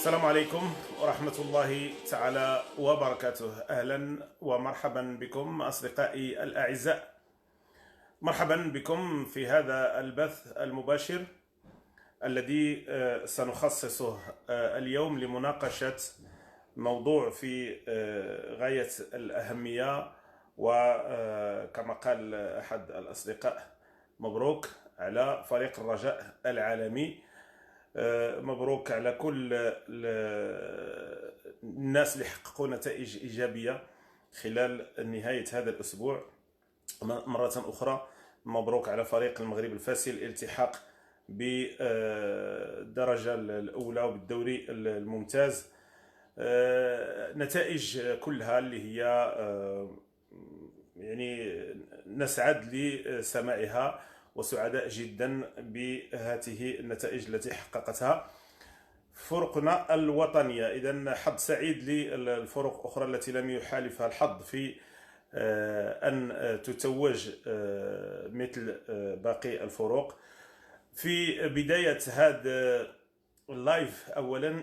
السلام عليكم ورحمة الله تعالى وبركاته. أهلا ومرحبا بكم أصدقائي الأعزاء. مرحبا بكم في هذا البث المباشر الذي سنخصصه اليوم لمناقشة موضوع في غاية الأهمية، وكما قال أحد الأصدقاء: مبروك على فريق الرجاء العالمي، مبروك على كل الناس اللي حققوا نتائج إيجابية خلال نهاية هذا الأسبوع. مرة أخرى مبروك على فريق المغرب الفاسي الالتحاق بالدرجة الأولى وبالدوري الممتاز. نتائج كلها اللي هي يعني نسعد لسماعها وسعداء جدا بهذه النتائج التي حققتها فرقنا الوطنية. إذن حظ سعيد للفرق الأخرى التي لم يحالفها الحظ في أن تتوج مثل باقي الفرق. في بداية هذا اللايف أولا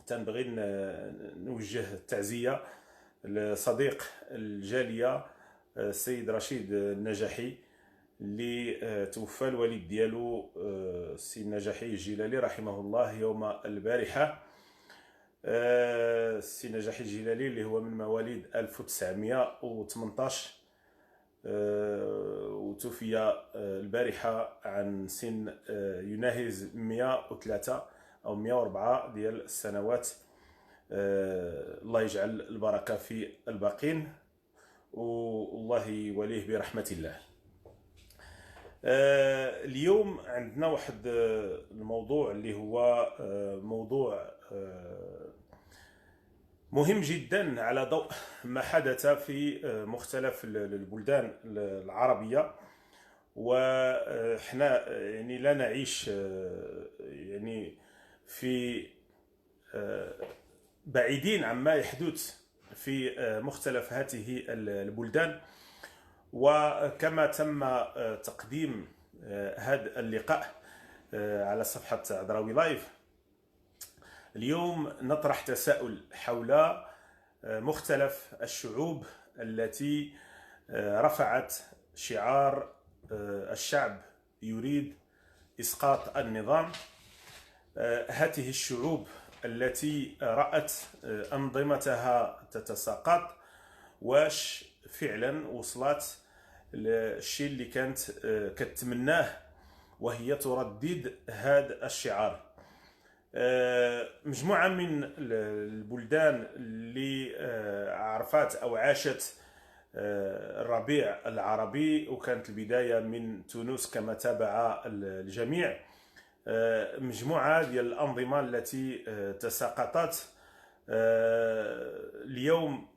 تنبغي نوجه التعزية لصديق الجالية السيد رشيد النجاحي اللي توفى الوالد ديالو السي النجاحي الجلالي رحمه الله يوم البارحة. السي النجاحي الجلالي اللي هو من مواليد 1918 وتوفي البارحة عن سن يناهز 103 أو 104 ديال السنوات. الله يجعل البركة في الباقين والله يوليه برحمة الله. اليوم عندنا واحد الموضوع اللي هو موضوع مهم جدا على ضوء ما حدث في مختلف البلدان العربية، وإحنا يعني لا نعيش يعني في بعيدين عما يحدث في مختلف هذه البلدان. وكما تم تقديم هذا اللقاء على صفحة عذراوي لايف، اليوم نطرح تساؤل حول مختلف الشعوب التي رفعت شعار الشعب يريد إسقاط النظام. هذه الشعوب التي رأت أنظمتها تتساقط، واش فعلا وصلت للشيء اللي كانت كتمناه وهي تردد هذا الشعار؟ مجموعة من البلدان اللي عرفت أو عاشت الربيع العربي، وكانت البداية من تونس كما تابع الجميع، مجموعة ديال الأنظمة التي تساقطت. اليوم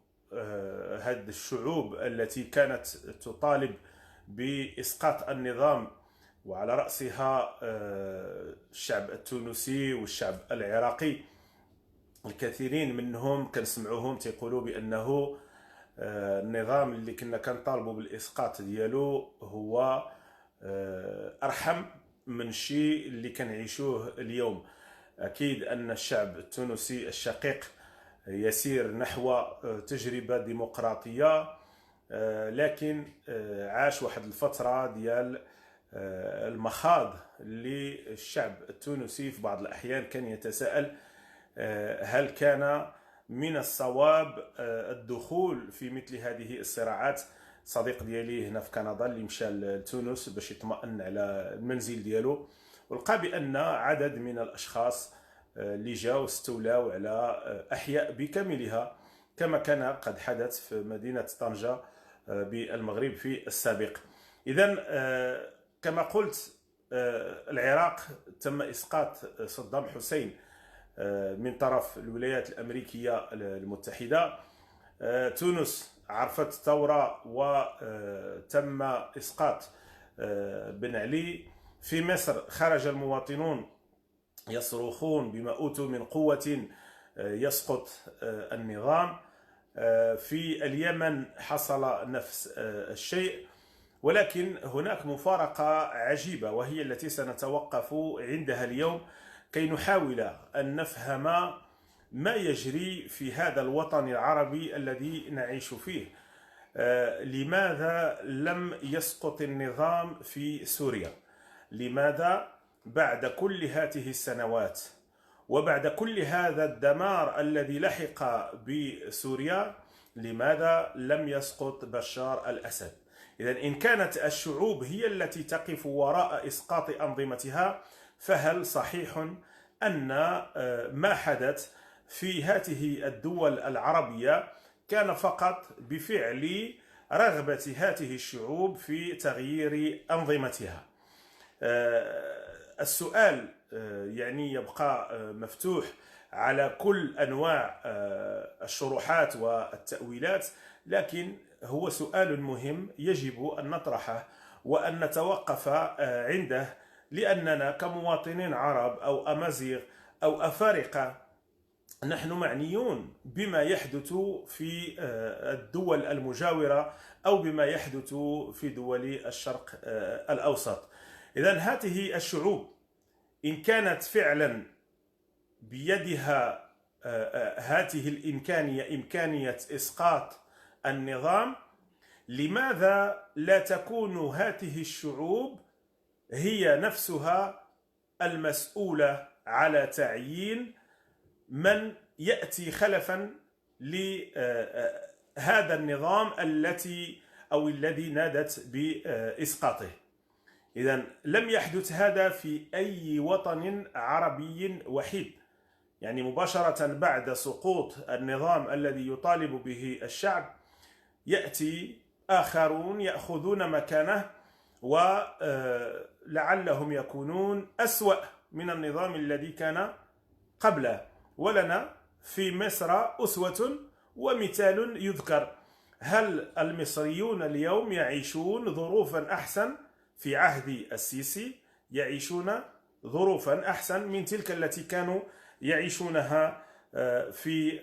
هذه الشعوب التي كانت تطالب بإسقاط النظام، وعلى رأسها الشعب التونسي والشعب العراقي، الكثيرين منهم كنسمعوهم تيقولوا بأنه النظام اللي كنا كنطالبوا بالإسقاط ديالو هو أرحم من الشيء اللي كنعيشوه اليوم. أكيد أن الشعب التونسي الشقيق يسير نحو تجربة ديمقراطية، لكن عاش واحد الفترة ديال المخاض اللي الشعب التونسي في بعض الأحيان كان يتساءل هل كان من الصواب الدخول في مثل هذه الصراعات. صديق ديالي هنا في كندا اللي مشى لتونس باش يطمئن على المنزل ديالو، ولقى بأن عدد من الأشخاص اللي جاوا استولاو على أحياء بكاملها كما كان قد حدث في مدينة طنجة بالمغرب في السابق. إذن كما قلت، العراق تم إسقاط صدام حسين من طرف الولايات الأمريكية المتحدة. تونس عرفت ثورة وتم إسقاط بن علي. في مصر خرج المواطنون يصرخون بما أوتوا من قوة يسقط النظام. في اليمن حصل نفس الشيء، ولكن هناك مفارقة عجيبة وهي التي سنتوقف عندها اليوم، كي نحاول أن نفهم ما يجري في هذا الوطن العربي الذي نعيش فيه. لماذا لم يسقط النظام في سوريا؟ لماذا بعد كل هذه السنوات وبعد كل هذا الدمار الذي لحق بسوريا لماذا لم يسقط بشار الأسد؟ إذن إن كانت الشعوب هي التي تقف وراء إسقاط أنظمتها، فهل صحيح أن ما حدث في هذه الدول العربية كان فقط بفعل رغبة هذه الشعوب في تغيير أنظمتها؟ السؤال يعني يبقى مفتوح على كل أنواع الشروحات والتأويلات، لكن هو سؤال مهم يجب أن نطرحه وأن نتوقف عنده، لأننا كمواطنين عرب أو أمازيغ أو أفارقة نحن معنيون بما يحدث في الدول المجاورة أو بما يحدث في دول الشرق الأوسط. إذن هذه الشعوب إن كانت فعلا بيدها هذه الإمكانية، إمكانية إسقاط النظام، لماذا لا تكون هذه الشعوب هي نفسها المسؤولة على تعيين من يأتي خلفا لهذا النظام الذي نادت بإسقاطه؟ إذن لم يحدث هذا في أي وطن عربي وحيد، يعني مباشرة بعد سقوط النظام الذي يطالب به الشعب يأتي آخرون يأخذون مكانه ولعلهم يكونون أسوأ من النظام الذي كان قبله. ولنا في مصر أسوة ومثال يذكر. هل المصريون اليوم يعيشون ظروفا أحسن في عهد السيسي؟ يعيشون ظروفا أحسن من تلك التي كانوا يعيشونها في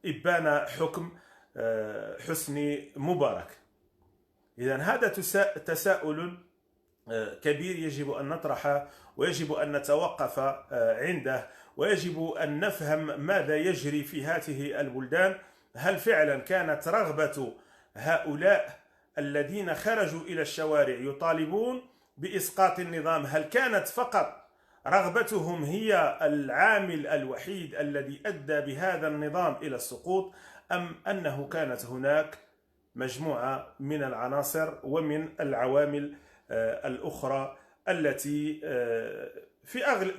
إبان حكم حسني مبارك. إذن هذا تساؤل كبير يجب أن نطرحه ويجب أن نتوقف عنده، ويجب أن نفهم ماذا يجري في هذه البلدان. هل فعلا كانت رغبة هؤلاء الذين خرجوا إلى الشوارع يطالبون بإسقاط النظام، هل كانت فقط رغبتهم هي العامل الوحيد الذي أدى بهذا النظام إلى السقوط، أم أنه كانت هناك مجموعة من العناصر ومن العوامل الأخرى التي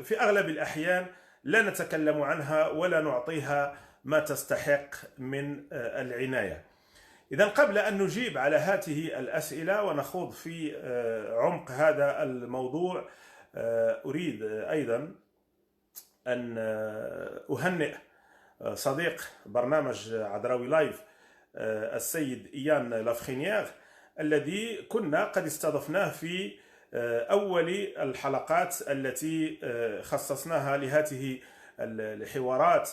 في أغلب الأحيان لا نتكلم عنها ولا نعطيها ما تستحق من العناية؟ إذن قبل أن نجيب على هذه الأسئلة ونخوض في عمق هذا الموضوع، أريد أيضا أن أهنئ صديق برنامج عذراوي لايف السيد إيان لافخينياغ، الذي كنا قد استضفناه في أول الحلقات التي خصصناها لهذه الحوارات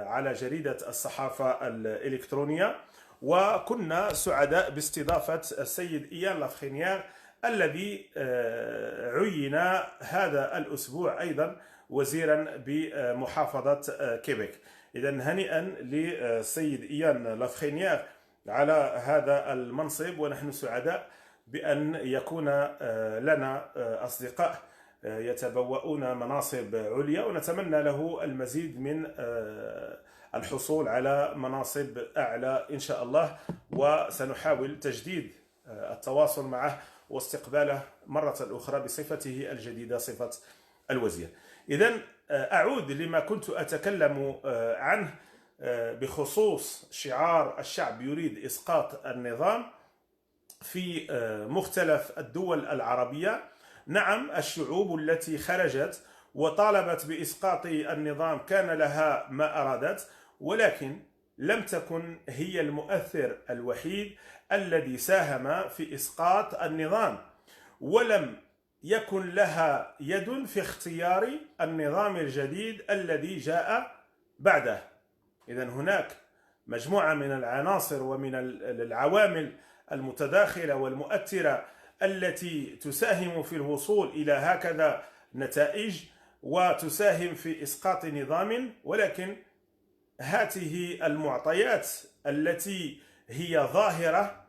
على جريدة الصحافة الإلكترونية، وكنا سعداء باستضافة السيد إيان لافخينياغ الذي عين هذا الأسبوع أيضا وزيرا بمحافظة كيبيك. إذن هنيئا للسيد إيان لافخينياغ على هذا المنصب، ونحن سعداء بأن يكون لنا أصدقاء يتبوؤون مناصب عليا، ونتمنى له المزيد من الحصول على مناصب أعلى إن شاء الله، وسنحاول تجديد التواصل معه واستقباله مرة أخرى بصفته الجديدة، صفة الوزير. إذن أعود لما كنت أتكلم عنه بخصوص شعار الشعب يريد إسقاط النظام في مختلف الدول العربية. نعم، الشعوب التي خرجت وطالبت بإسقاط النظام كان لها ما أرادت، ولكن لم تكن هي المؤثر الوحيد الذي ساهم في إسقاط النظام، ولم يكن لها يد في اختيار النظام الجديد الذي جاء بعده. إذن هناك مجموعة من العناصر ومن العوامل المتداخلة والمؤثرة التي تساهم في الوصول إلى هكذا نتائج، وتساهم في إسقاط نظام، ولكن هذه المعطيات التي هي ظاهرة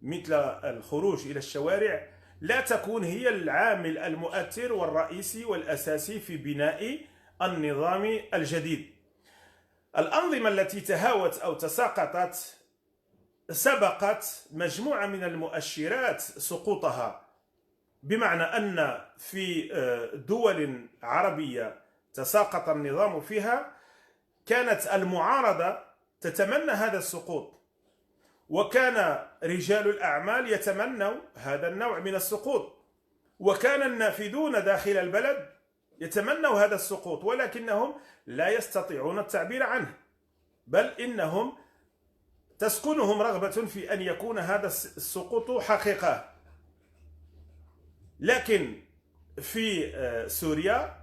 مثل الخروج إلى الشوارع لا تكون هي العامل المؤثر والرئيسي والأساسي في بناء النظام الجديد. الأنظمة التي تهاوت أو تساقطت سبقت مجموعة من المؤشرات سقوطها، بمعنى أن في دول عربية تساقط النظام فيها كانت المعارضة تتمنى هذا السقوط، وكان رجال الأعمال يتمنوا هذا النوع من السقوط، وكان النافذون داخل البلد يتمنوا هذا السقوط، ولكنهم لا يستطيعون التعبير عنه، بل إنهم تسكنهم رغبة في أن يكون هذا السقوط حقيقة. لكن في سوريا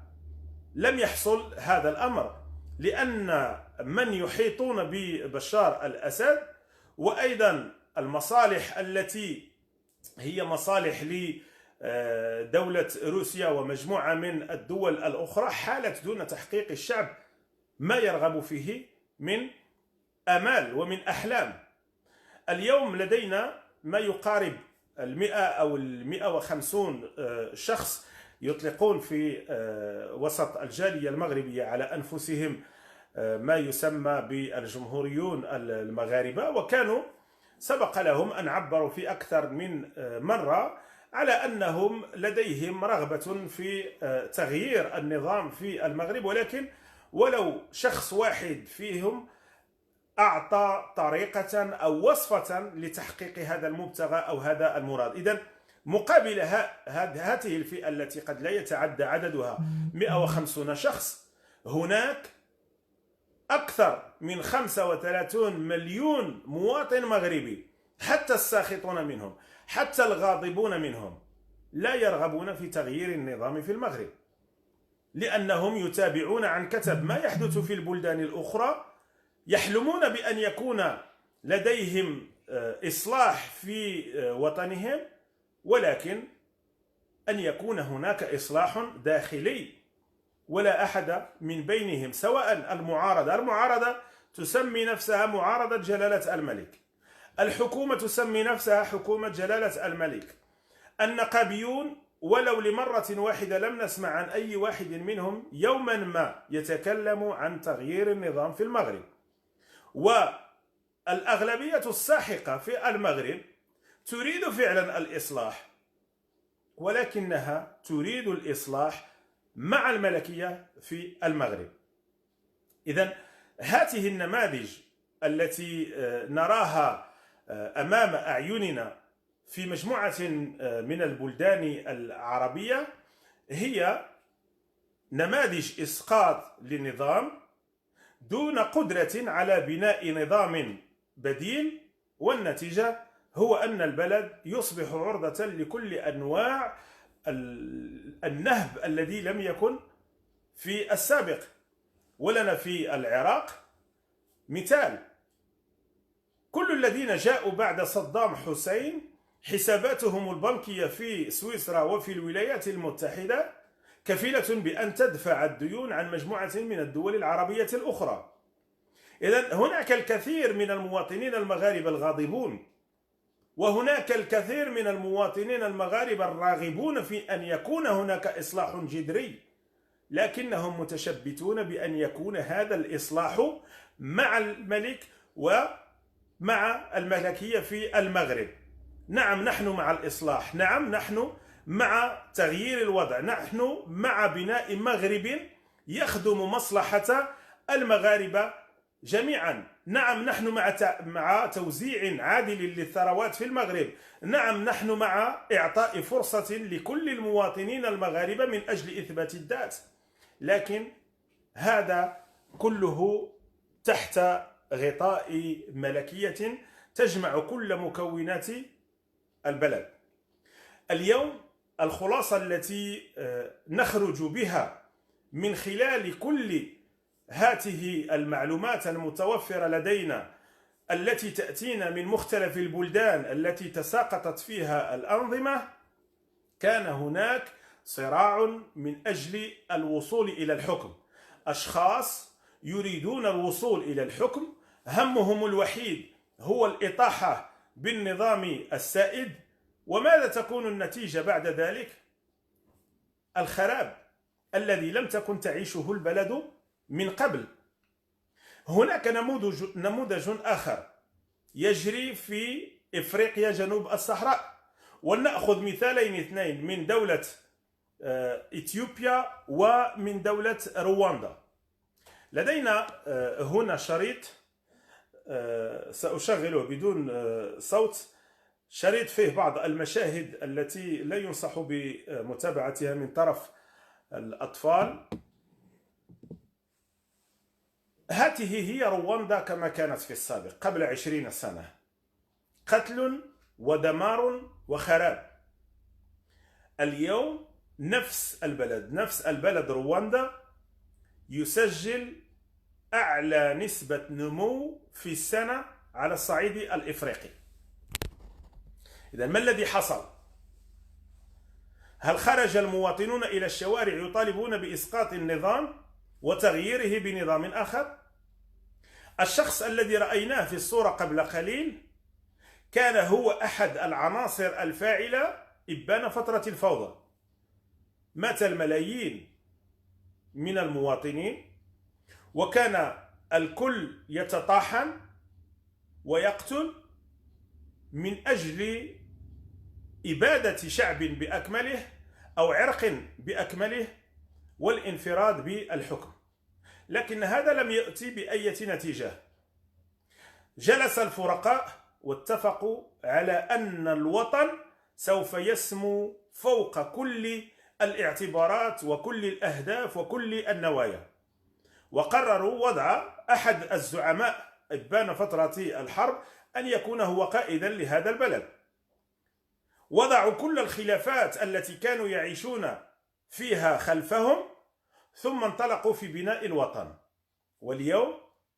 لم يحصل هذا الأمر، لأن من يحيطون ببشار الأسد وأيضا المصالح التي هي مصالح لدولة روسيا ومجموعة من الدول الأخرى حالت دون تحقيق الشعب ما يرغب فيه من آمال ومن أحلام. اليوم لدينا ما يقارب 100 أو 150 شخص يطلقون في وسط الجالية المغربية على أنفسهم ما يسمى بالجمهوريون المغاربة، وكانوا سبق لهم أن عبروا في أكثر من مرة على أنهم لديهم رغبة في تغيير النظام في المغرب، ولكن ولو شخص واحد فيهم أعطى طريقة أو وصفة لتحقيق هذا المبتغى أو هذا المراد. إذن مقابل هذه الفئة التي قد لا يتعدى عددها 150 شخص، هناك أكثر من 35 مليون مواطن مغربي، حتى الساخطون منهم حتى الغاضبون منهم لا يرغبون في تغيير النظام في المغرب، لأنهم يتابعون عن كتب ما يحدث في البلدان الأخرى، يحلمون بأن يكون لديهم إصلاح في وطنهم، ولكن أن يكون هناك إصلاح داخلي، ولا أحد من بينهم سواء المعارضة تسمي نفسها معارضة جلالة الملك، الحكومة تسمي نفسها حكومة جلالة الملك، النقابيون ولو لمرة واحدة لم نسمع عن أي واحد منهم يوما ما يتكلم عن تغيير النظام في المغرب. والأغلبية الساحقة في المغرب تريد فعلا الإصلاح، ولكنها تريد الإصلاح مع الملكية في المغرب. إذن هذه النماذج التي نراها أمام أعيننا في مجموعة من البلدان العربية هي نماذج إسقاط للنظام دون قدرة على بناء نظام بديل، والنتيجة هو أن البلد يصبح عرضة لكل أنواع النهب الذي لم يكن في السابق. ولنا في العراق مثال، كل الذين جاءوا بعد صدام حسين حساباتهم البنكية في سويسرا وفي الولايات المتحدة كفيلة بأن تدفع الديون عن مجموعة من الدول العربية الأخرى. إذن هناك الكثير من المواطنين المغاربة الغاضبون، وهناك الكثير من المواطنين المغاربة الراغبون في أن يكون هناك إصلاح جذري، لكنهم متشبتون بأن يكون هذا الإصلاح مع الملك ومع الملكية في المغرب. نعم نحن مع الإصلاح، نعم نحن مع تغيير الوضع، نحن مع بناء مغرب يخدم مصلحة المغاربة جميعا، نعم نحن مع توزيع عادل للثروات في المغرب، نعم نحن مع إعطاء فرصة لكل المواطنين المغاربة من أجل إثبات الذات، لكن هذا كله تحت غطاء ملكية تجمع كل مكونات البلد. اليوم الخلاصة التي نخرج بها من خلال كل هذه المعلومات المتوفرة لدينا التي تأتينا من مختلف البلدان التي تساقطت فيها الأنظمة، كان هناك صراع من أجل الوصول إلى الحكم. أشخاص يريدون الوصول إلى الحكم، همهم الوحيد هو الإطاحة بالنظام السائد. وماذا تكون النتيجة بعد ذلك؟ الخراب الذي لم تكن تعيشه البلد من قبل. هناك نموذج آخر يجري في إفريقيا جنوب الصحراء، ولنأخذ مثالين اثنين من دولة إثيوبيا ومن دولة رواندا. لدينا هنا شريط سأشغله بدون صوت، شريط فيه بعض المشاهد التي لا ينصح بمتابعتها من طرف الأطفال. هذه هي رواندا كما كانت في السابق قبل 20 سنة، قتل ودمار وخراب. اليوم نفس البلد رواندا يسجل أعلى نسبة نمو في السنة على الصعيد الإفريقي. إذن ما الذي حصل؟ هل خرج المواطنون إلى الشوارع يطالبون بإسقاط النظام وتغييره بنظام آخر؟ الشخص الذي رأيناه في الصورة قبل قليل كان هو أحد العناصر الفاعلة إبان فترة الفوضى. مات الملايين من المواطنين، وكان الكل يتطاحن ويقتل من أجل إبادة شعب بأكمله أو عرق بأكمله والانفراد بالحكم. لكن هذا لم يأتي بأي نتيجة. جلس الفرقاء واتفقوا على أن الوطن سوف يسمو فوق كل الاعتبارات وكل الأهداف وكل النوايا، وقرروا وضع أحد الزعماء إبان فترة الحرب أن يكون هو قائدا لهذا البلد. وضعوا كل الخلافات التي كانوا يعيشون فيها خلفهم، ثم انطلقوا في بناء الوطن. واليوم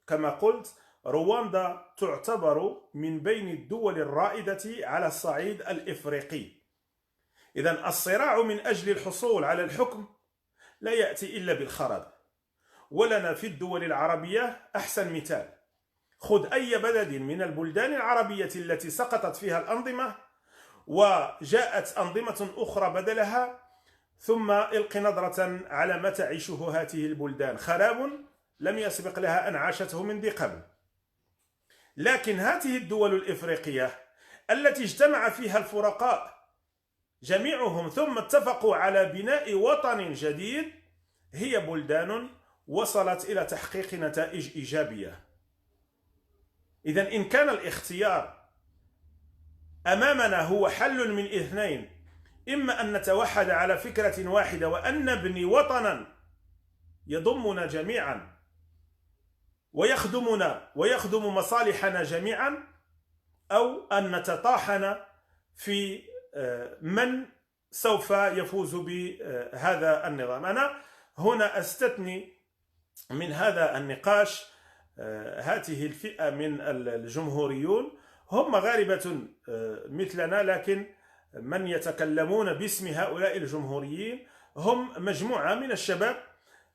كما قلت رواندا تعتبر من بين الدول الرائدة على الصعيد الإفريقي. إذن الصراع من أجل الحصول على الحكم لا يأتي إلا بالخراب. ولنا في الدول العربية أحسن مثال. خذ أي بلد من البلدان العربية التي سقطت فيها الأنظمة وجاءت أنظمة أخرى بدلها، ثم الق نظرة على ما تعيشه هذه البلدان. خراب لم يسبق لها أن عاشته من ذي قبل. لكن هذه الدول الإفريقية التي اجتمع فيها الفرقاء جميعهم ثم اتفقوا على بناء وطن جديد هي بلدان وصلت إلى تحقيق نتائج إيجابية. إذن إن كان الاختيار أمامنا هو حل من اثنين: إما أن نتوحد على فكرة واحدة وأن نبني وطنا يضمنا جميعا ويخدمنا ويخدم مصالحنا جميعا، أو أن نتطاحن في من سوف يفوز بهذا النظام. أنا هنا أستثني من هذا النقاش هذه الفئة من الجمهوريون، هم مغاربة مثلنا، لكن من يتكلمون باسم هؤلاء الجمهوريين هم مجموعة من الشباب،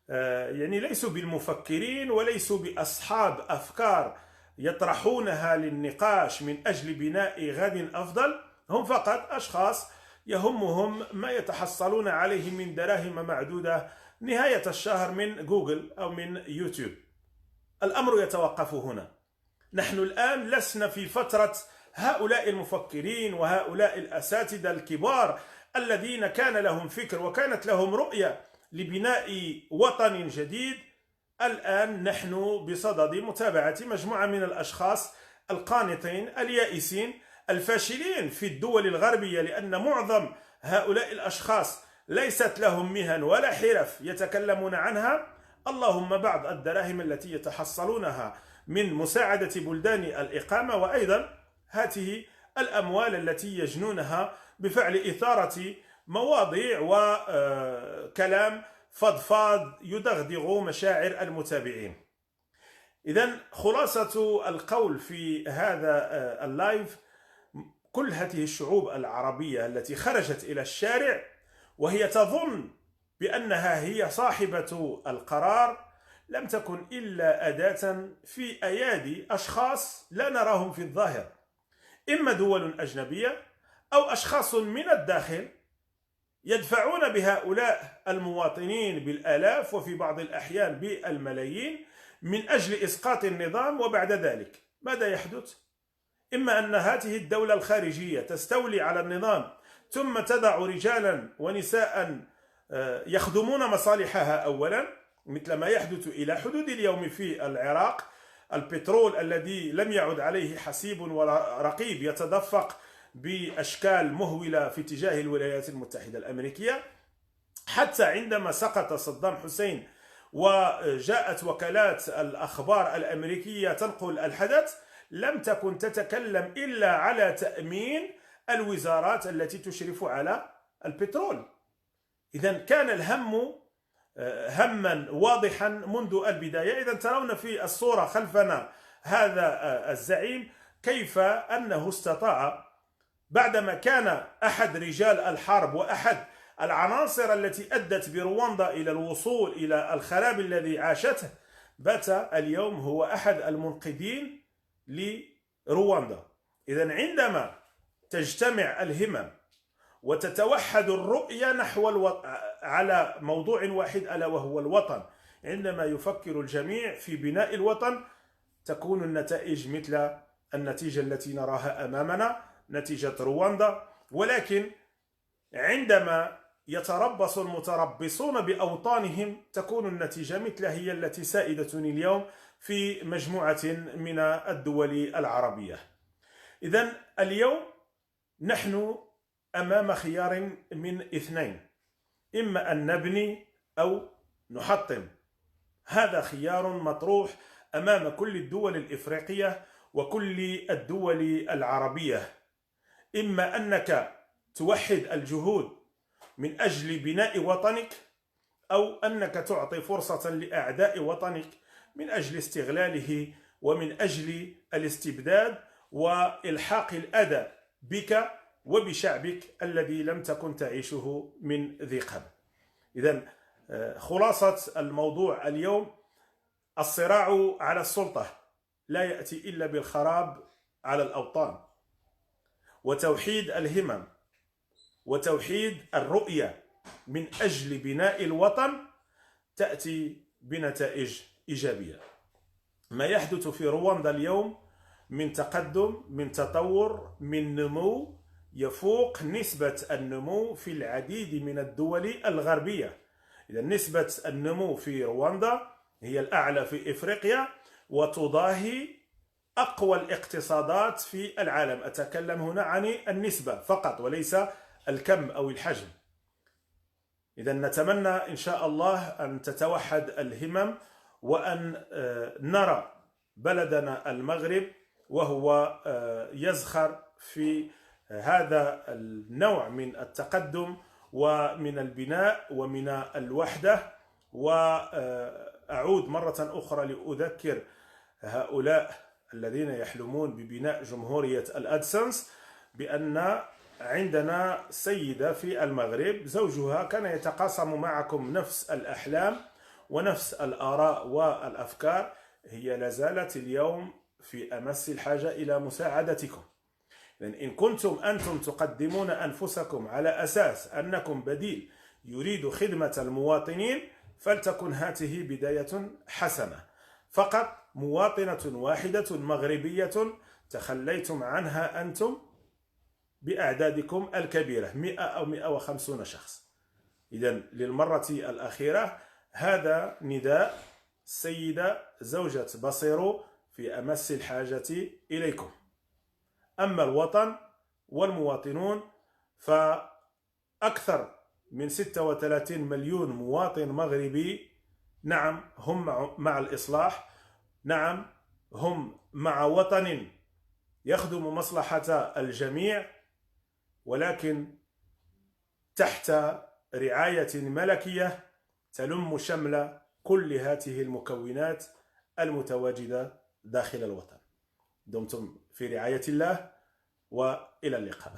يعني ليسوا بالمفكرين وليسوا بأصحاب أفكار يطرحونها للنقاش من أجل بناء غد أفضل. هم فقط أشخاص يهمهم ما يتحصلون عليه من دراهم معدودة نهاية الشهر من جوجل أو من يوتيوب. الأمر يتوقف هنا. نحن الآن لسنا في فترة هؤلاء المفكرين وهؤلاء الأساتذة الكبار الذين كان لهم فكر وكانت لهم رؤية لبناء وطن جديد. الآن نحن بصدد متابعة مجموعة من الأشخاص القانطين اليائسين الفاشلين في الدول الغربية، لأن معظم هؤلاء الأشخاص ليست لهم مهن ولا حرف يتكلمون عنها، اللهم بعض الدراهم التي يتحصلونها من مساعدة بلدان الإقامة، وأيضا هذه الأموال التي يجنونها بفعل إثارة مواضيع وكلام فضفاض يدغدغ مشاعر المتابعين. إذن خلاصة القول في هذا اللايف: كل هذه الشعوب العربية التي خرجت إلى الشارع وهي تظن بأنها هي صاحبة القرار، لم تكن إلا أداة في أيادي أشخاص لا نراهم في الظاهر، إما دول أجنبية أو أشخاص من الداخل يدفعون بهؤلاء المواطنين بالآلاف وفي بعض الأحيان بالملايين من أجل إسقاط النظام. وبعد ذلك ماذا يحدث؟ إما أن هذه الدولة الخارجية تستولي على النظام ثم تضع رجالا ونساء يخدمون مصالحها أولا، مثل ما يحدث إلى حدود اليوم في العراق. البترول الذي لم يعد عليه حسيب ولا رقيب يتدفق بأشكال مهولة في اتجاه الولايات المتحدة الأمريكية، حتى عندما سقط صدام حسين وجاءت وكالات الأخبار الأمريكية تنقل الحدث، لم تكن تتكلم إلا على تأمين الوزارات التي تشرف على البترول. إذن كان الهم هما واضحا منذ البداية. إذن ترون في الصورة خلفنا هذا الزعيم كيف أنه استطاع بعدما كان أحد رجال الحرب وأحد العناصر التي أدت برواندا إلى الوصول إلى الخراب الذي عاشته، بات اليوم هو أحد المنقذين لرواندا. إذن عندما تجتمع الهمم وتتوحد الرؤية نحو على موضوع واحد ألا وهو الوطن، عندما يفكر الجميع في بناء الوطن تكون النتائج مثل النتيجة التي نراها أمامنا، نتيجة رواندا. ولكن عندما يتربص المتربصون بأوطانهم تكون النتيجة مثل هي التي سائدة اليوم في مجموعة من الدول العربية. إذن اليوم نحن أمام خيار من اثنين، إما أن نبني أو نحطم. هذا خيار مطروح أمام كل الدول الإفريقية وكل الدول العربية. إما أنك توحد الجهود من أجل بناء وطنك، أو أنك تعطي فرصة لأعداء وطنك من أجل استغلاله ومن أجل الاستبداد وإلحاق الأذى بك وبشعبك الذي لم تكن تعيشه من ذي قبل. إذن خلاصة الموضوع اليوم: الصراع على السلطة لا يأتي إلا بالخراب على الأوطان، وتوحيد الهمم وتوحيد الرؤية من أجل بناء الوطن تأتي بنتائج إيجابية. ما يحدث في رواندا اليوم من تقدم، من تطور، من نمو يفوق نسبة النمو في العديد من الدول الغربية. إذا نسبة النمو في رواندا هي الأعلى في إفريقيا وتضاهي أقوى الاقتصادات في العالم. أتكلم هنا عن النسبة فقط وليس الكم أو الحجم. إذا نتمنى إن شاء الله أن تتوحد الهمم وأن نرى بلدنا المغرب وهو يزخر في هذا النوع من التقدم ومن البناء ومن الوحدة. وأعود مرة أخرى لأذكر هؤلاء الذين يحلمون ببناء جمهورية الأدسنس بأن عندنا سيدة في المغرب زوجها كان يتقاسم معكم نفس الأحلام ونفس الآراء والأفكار، هي لازالت اليوم في أمس الحاجة إلى مساعدتكم. إن كنتم أنتم تقدمون أنفسكم على أساس أنكم بديل يريد خدمة المواطنين فلتكن هذه بداية حسنة. فقط مواطنة واحدة مغربية تخليتم عنها أنتم بأعدادكم الكبيرة 100 أو 150 شخص. إذن للمرة الأخيرة هذا نداء السيدة زوجة بصيرو في أمس الحاجة إليكم. أما الوطن والمواطنون فأكثر من 36 مليون مواطن مغربي، نعم هم مع الإصلاح، نعم هم مع وطن يخدم مصلحة الجميع، ولكن تحت رعاية ملكية تلم شمل كل هذه المكونات المتواجدة داخل الوطن. دمتم في رعاية الله وإلى اللقاء.